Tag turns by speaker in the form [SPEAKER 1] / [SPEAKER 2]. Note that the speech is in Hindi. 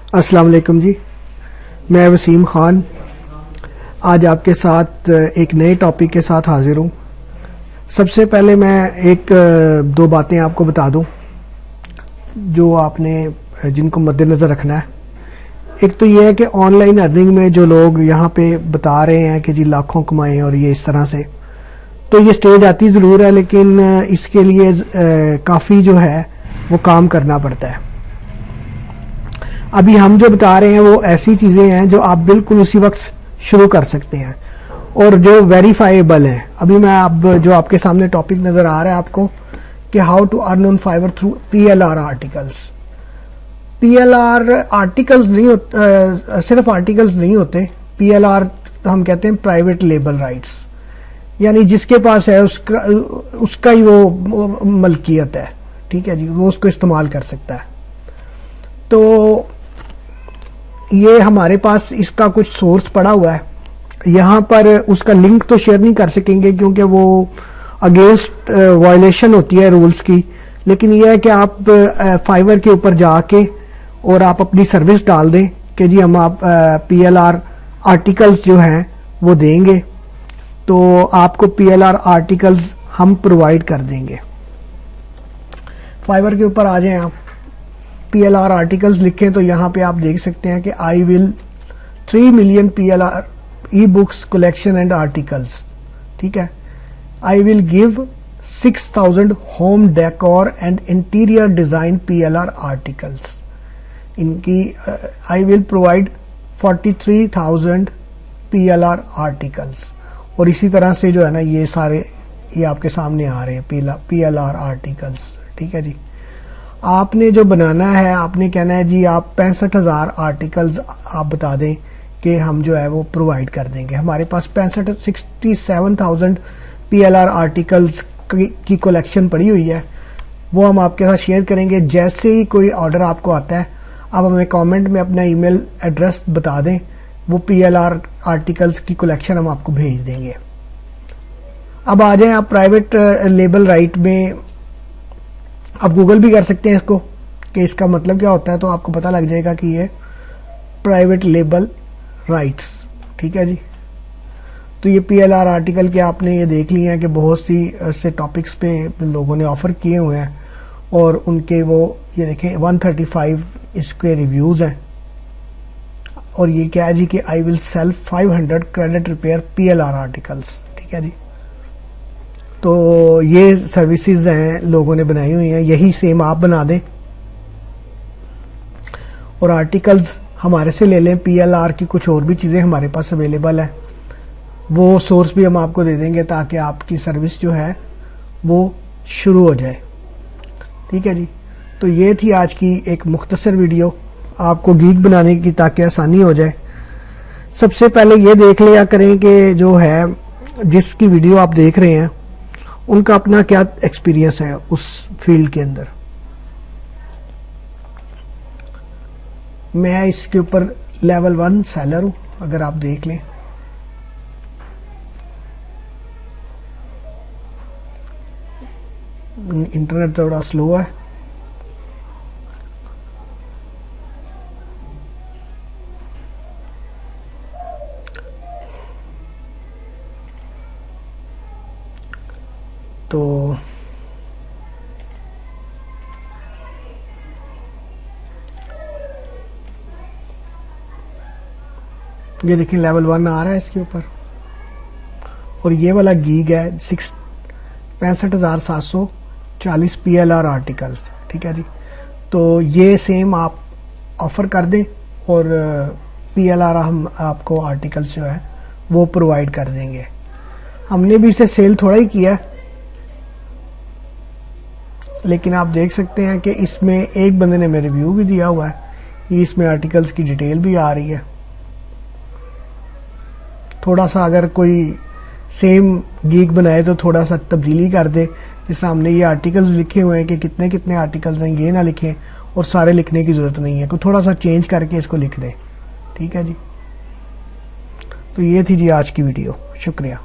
[SPEAKER 1] अस्सलाम वालेकुम जी, मैं वसीम ख़ान आज आपके साथ एक नए टॉपिक के साथ हाजिर हूँ। सबसे पहले मैं एक दो बातें आपको बता दूँ जो आपने जिनको मद्देनज़र रखना है। एक तो ये है कि ऑनलाइन अर्निंग में जो लोग यहाँ पे बता रहे हैं कि जी लाखों कमाएं और ये इस तरह से, तो ये स्टेज आती ज़रूर है, लेकिन इसके लिए काफ़ी जो है वो काम करना पड़ता है। अभी हम जो बता रहे हैं वो ऐसी चीज़ें हैं जो आप बिल्कुल उसी वक्त शुरू कर सकते हैं और जो वेरीफाइबल हैं। अभी मैं अब जो आपके सामने टॉपिक नज़र आ रहा है आपको कि how to earn on Fiverr through PLR articles. PLR articles नहीं होते, सिर्फ आर्टिकल्स नहीं होते। पीएलआर हम कहते हैं प्राइवेट लेबल राइट्स, यानी जिसके पास है उसका ही वो मलकियत है, ठीक है जी, वो उसको इस्तेमाल कर सकता है। तो ये हमारे पास इसका कुछ सोर्स पड़ा हुआ है, यहाँ पर उसका लिंक तो शेयर नहीं कर सकेंगे क्योंकि वो अगेंस्ट वायलेशन होती है रूल्स की। लेकिन यह है कि आप फाइवर के ऊपर जाके और आप अपनी सर्विस डाल दें कि जी हम आप पीएलआर आर्टिकल्स जो हैं वो देंगे, तो आपको पीएलआर आर्टिकल्स हम प्रोवाइड कर देंगे। फाइवर के ऊपर आ जाएं आप, पीएलआर आर्टिकल्स लिखें तो यहाँ पे आप देख सकते हैं कि I will 3 million PLR e books collection and articles, ठीक है। I will give 6000 home decor and interior design PLR articles. इनकी I will provide 43,000 PLR articles. और इसी तरह से जो है ना ये सारे ये आपके सामने आ रहे हैं पीएलआर आर्टिकल्स, ठीक है जी। आपने जो बनाना है, आपने कहना है जी आप 65,000 आर्टिकल्स आप बता दें कि हम जो है वो प्रोवाइड कर देंगे। हमारे पास 67,000 पीएलआर आर्टिकल्स की कलेक्शन पड़ी हुई है, वो हम आपके साथ शेयर करेंगे। जैसे ही कोई ऑर्डर आपको आता है आप हमें कमेंट में अपना ईमेल एड्रेस बता दें, वो पीएलआर आर्टिकल्स की कलेक्शन हम आपको भेज देंगे। अब आ जाएं आप प्राइवेट लेबल राइट में, आप गूगल भी कर सकते हैं इसको कि इसका मतलब क्या होता है, तो आपको पता लग जाएगा कि ये प्राइवेट लेबल राइट्स, ठीक है जी। तो ये पीएलआर आर्टिकल के आपने ये देख लिए हैं कि बहुत सी से टॉपिक्स पे लोगों ने ऑफर किए हुए हैं और उनके वो ये देखें 135 इसके रिव्यूज हैं। और ये क्या है जी कि I will sell 500 credit repair PLR articles, ठीक है जी। तो ये सर्विसेज हैं लोगों ने बनाई हुई हैं, यही सेम आप बना दें और आर्टिकल्स हमारे से ले लें। पीएलआर की कुछ और भी चीज़ें हमारे पास अवेलेबल है, वो सोर्स भी हम आपको दे देंगे ताकि आपकी सर्विस जो है वो शुरू हो जाए, ठीक है जी। तो ये थी आज की एक मुख्तसर वीडियो आपको गीक बनाने की ताकि आसानी हो जाए। सबसे पहले ये देख लिया करें कि जो है जिसकी वीडियो आप देख रहे हैं उनका अपना क्या एक्सपीरियंस है उस फील्ड के अंदर। मैं इसके ऊपर लेवल 1 सेलर हूं, अगर आप देख लें। इंटरनेट थोड़ा स्लो है, तो ये देखिए लेवल 1 आ रहा है इसके ऊपर और ये वाला गीग है 65,740 पीएलआर आर्टिकल्स, ठीक है जी। तो ये सेम आप ऑफर कर दें और पीएलआर हम आपको आर्टिकल्स जो है वो प्रोवाइड कर देंगे। हमने भी इसे सेल थोड़ा ही किया है, लेकिन आप देख सकते हैं कि इसमें एक बंदे ने मेरे रिव्यू भी दिया हुआ है, ये इसमें आर्टिकल्स की डिटेल भी आ रही है। थोड़ा सा अगर कोई सेम गीक बनाए तो थोड़ा सा तब्दीली कर दे, जिस सामने ये आर्टिकल्स लिखे हुए हैं कि कितने कितने आर्टिकल्स हैं ये ना लिखें और सारे लिखने की जरूरत नहीं है, कोई थोड़ा सा चेंज करके इसको लिख दें, ठीक है जी। तो ये थी जी आज की वीडियो, शुक्रिया।